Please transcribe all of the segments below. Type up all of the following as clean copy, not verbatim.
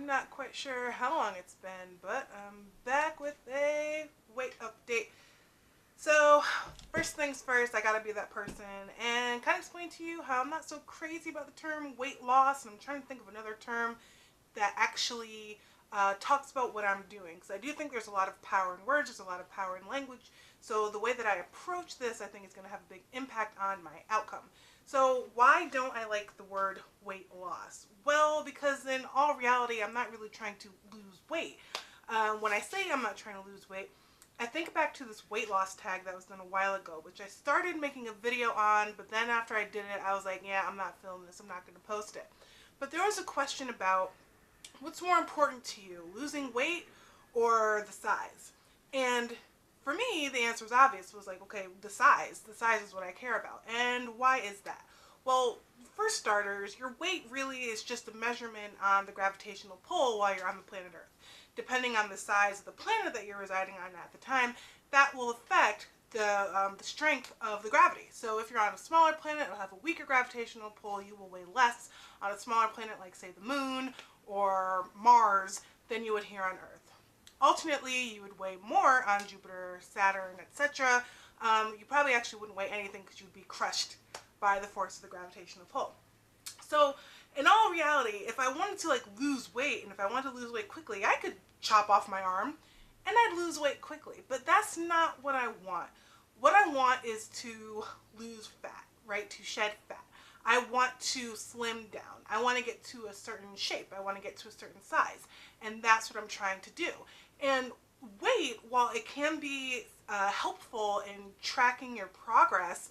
I'm not quite sure how long it's been, but I'm back with a weight update. So, first things first, I gotta be that person and kind of explain to you how I'm not so crazy about the term weight loss, and I'm trying to think of another term that actually talks about what I'm doing. Because I do think there's a lot of power in words, there's a lot of power in language. So the way that I approach this, I think is going to have a big impact on my outcome. So why don't I like the word weight loss? Well, because in all reality, I'm not really trying to lose weight. When I say I'm not trying to lose weight, I think back to this weight loss tag that was done a while ago, which I started making a video on, but then after I did it, I was like, yeah, I'm not filming this, I'm not going to post it. But there was a question about what's more important to you, losing weight or the size? And for me, the answer was obvious. It was like, okay, the size. The size is what I care about. And why is that? Well, for starters, your weight really is just a measurement on the gravitational pull while you're on the planet Earth. Depending on the size of the planet that you're residing on at the time, that will affect the strength of the gravity. So if you're on a smaller planet, it'll have a weaker gravitational pull. You will weigh less on a smaller planet like, say, the moon or Mars than you would here on Earth. Alternately, you would weigh more on Jupiter, Saturn, etc. You probably actually wouldn't weigh anything because you'd be crushed by the force of the gravitational pull. So in all reality, if I wanted to lose weight, and if I wanted to lose weight quickly, I could chop off my arm and I'd lose weight quickly. But that's not what I want. What I want is to lose fat, right? To shed fat. I want to slim down. I want to get to a certain shape. I want to get to a certain size. And that's what I'm trying to do. And weight, while it can be helpful in tracking your progress,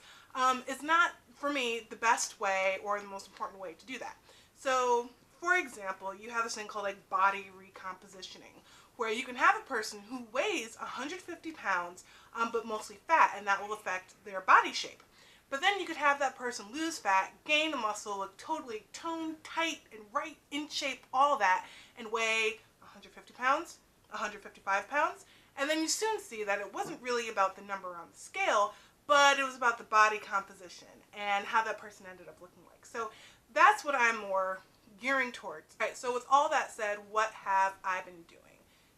is not, for me, the best way or the most important way to do that. So, for example, you have this thing called body recompositioning, where you can have a person who weighs 150 pounds, but mostly fat, and that will affect their body shape. But then you could have that person lose fat, gain a muscle, look totally toned, tight, and right in shape, all that, and weigh 150 pounds, 155 pounds, and then you soon see that it wasn't really about the number on the scale, but it was about the body composition and how that person ended up looking like. So that's what I'm more gearing towards. All right, so with all that said, what have I been doing?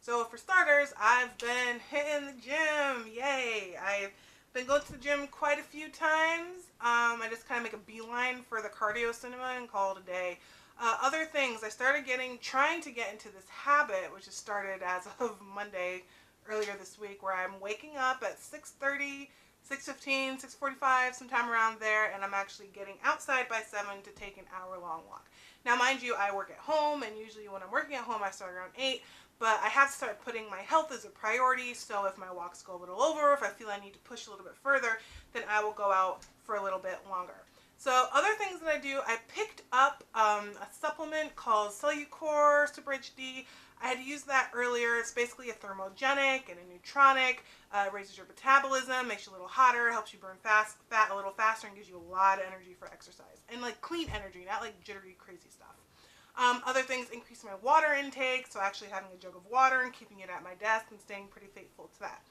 So for starters, I've been hitting the gym. Yay! I've been going to the gym quite a few times. I just kind of make a beeline for the cardio cinema and call it a day. Other things, I started trying to get into this habit, which has started as of Monday, earlier this week, where I'm waking up at 6:30, 6:15, 6:45, sometime around there, and I'm actually getting outside by 7 to take an hour-long walk. Now, mind you, I work at home, and usually when I'm working at home, I start around 8, but I have to start putting my health as a priority, so if my walks go a little over, if I feel I need to push a little bit further, then I will go out for a little bit longer. So other things that I do, I picked up a supplement called Cellucor Super HD. I had used that earlier. It's basically a thermogenic and a nootronic. It raises your metabolism, makes you a little hotter, helps you burn fat a little faster, and gives you a lot of energy for exercise. And clean energy, not jittery, crazy stuff. Other things increase my water intake, so actually having a jug of water and keeping it at my desk and staying pretty faithful to that.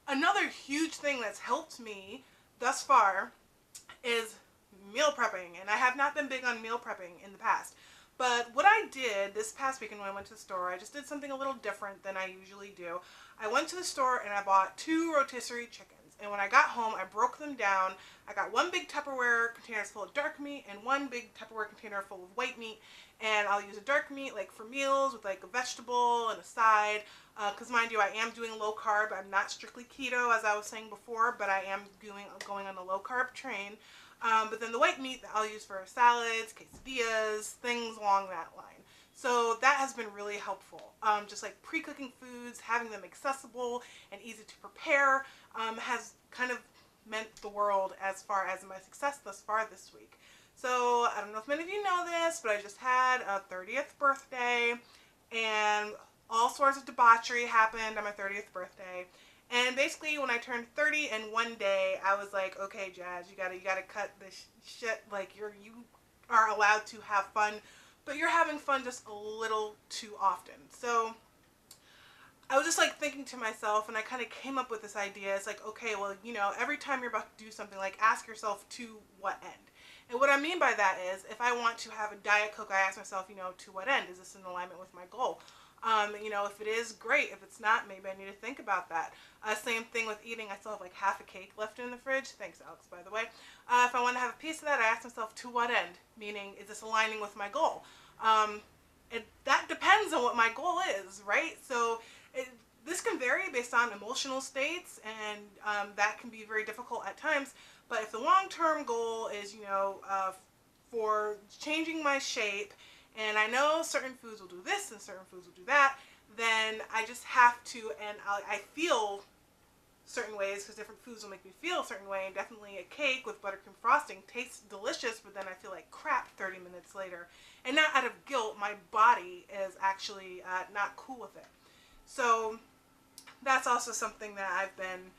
Another huge thing that's helped me thus far is meal prepping, and I have not been big on meal prepping in the past. But what I did this past weekend when I went to the store, I just did something a little different than I usually do. I went to the store and I bought 2 rotisserie chickens. And when I got home, I broke them down. I got 1 big Tupperware container full of dark meat and 1 big Tupperware container full of white meat. And I'll use a dark meat for meals with a vegetable and a side. Because mind you, I am doing low carb. I'm not strictly keto, as I was saying before, but I am going on a low carb train. But then the white meat that I'll use for salads, quesadillas, things along that line. So that has been really helpful. Just pre-cooking foods, having them accessible and easy to prepare has kind of meant the world as far as my success thus far this week. So I don't know if many of you know this, but I just had a 30th birthday, and all sorts of debauchery happened on my 30th birthday. And basically, when I turned 30 and one day, I was like, okay, Jazz, you gotta cut this shit. You are allowed to have fun, but you're having fun just a little too often. So I was just thinking to myself, and I kind of came up with this idea. It's okay, well, every time you're about to do something, ask yourself to what end. And what I mean by that is, if I want to have a Diet Coke, I ask myself, to what end? Is this in alignment with my goal? If it is, great. If it's not, maybe I need to think about that. Same thing with eating. I still have like half a cake left in the fridge. Thanks, Alex, by the way. If I want to have a piece of that, I ask myself, to what end? Meaning, is this aligning with my goal? That depends on what my goal is, right? So this can vary based on emotional states, and that can be very difficult at times. But if the long-term goal is, for changing my shape, and I know certain foods will do this and certain foods will do that, then I just have to, and I feel certain ways because different foods will make me feel a certain way, and definitely a cake with buttercream frosting tastes delicious, but then I feel like crap 30 minutes later. And not out of guilt, my body is actually not cool with it. So that's also something that I've been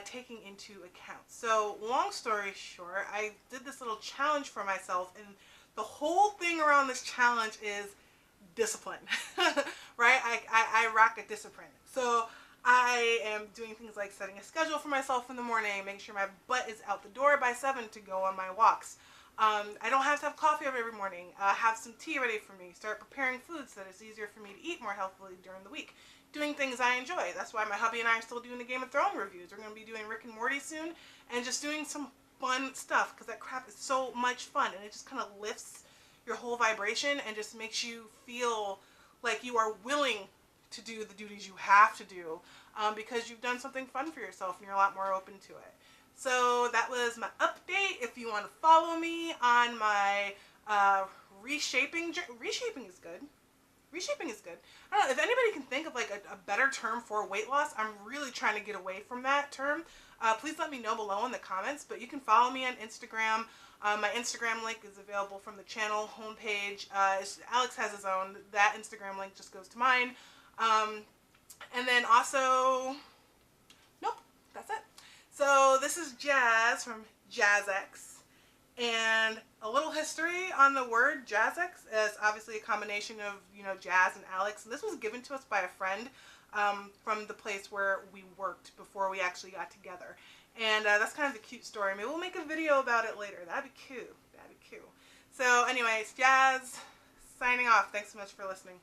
taking into account. So long story short, I did this little challenge for myself, and the whole thing around this challenge is discipline, right? I rock a discipline. So I am doing things like setting a schedule for myself in the morning, making sure my butt is out the door by 7 to go on my walks. I don't have to have coffee every morning. Have some tea ready for me. Start preparing foods so that it's easier for me to eat more healthily during the week. Doing things I enjoy. That's why my hubby and I are still doing the Game of Thrones reviews. We're going to be doing Rick and Morty soon, and just doing some fun stuff, because that crap is so much fun, and it just kind of lifts your whole vibration and just makes you feel like you are willing to do the duties you have to do, because you've done something fun for yourself and you're a lot more open to it. So that was my update. If you want to follow me on my reshaping is good. Reshaping is good. I don't know if anybody can think of like a better term for weight loss. I'm really trying to get away from that term. Please let me know below in the comments, but you can follow me on Instagram. My Instagram link is available from the channel homepage. Alex has his own. That Instagram link just goes to mine. And then also, nope, that's it. So this is Jazz from JazzX. And a little history on the word JazzX is obviously a combination of, Jazz and Alex. And this was given to us by a friend from the place where we worked before we actually got together. And that's kind of a cute story. Maybe we'll make a video about it later. That'd be cute. That'd be cute. So anyways, Jazz, signing off. Thanks so much for listening.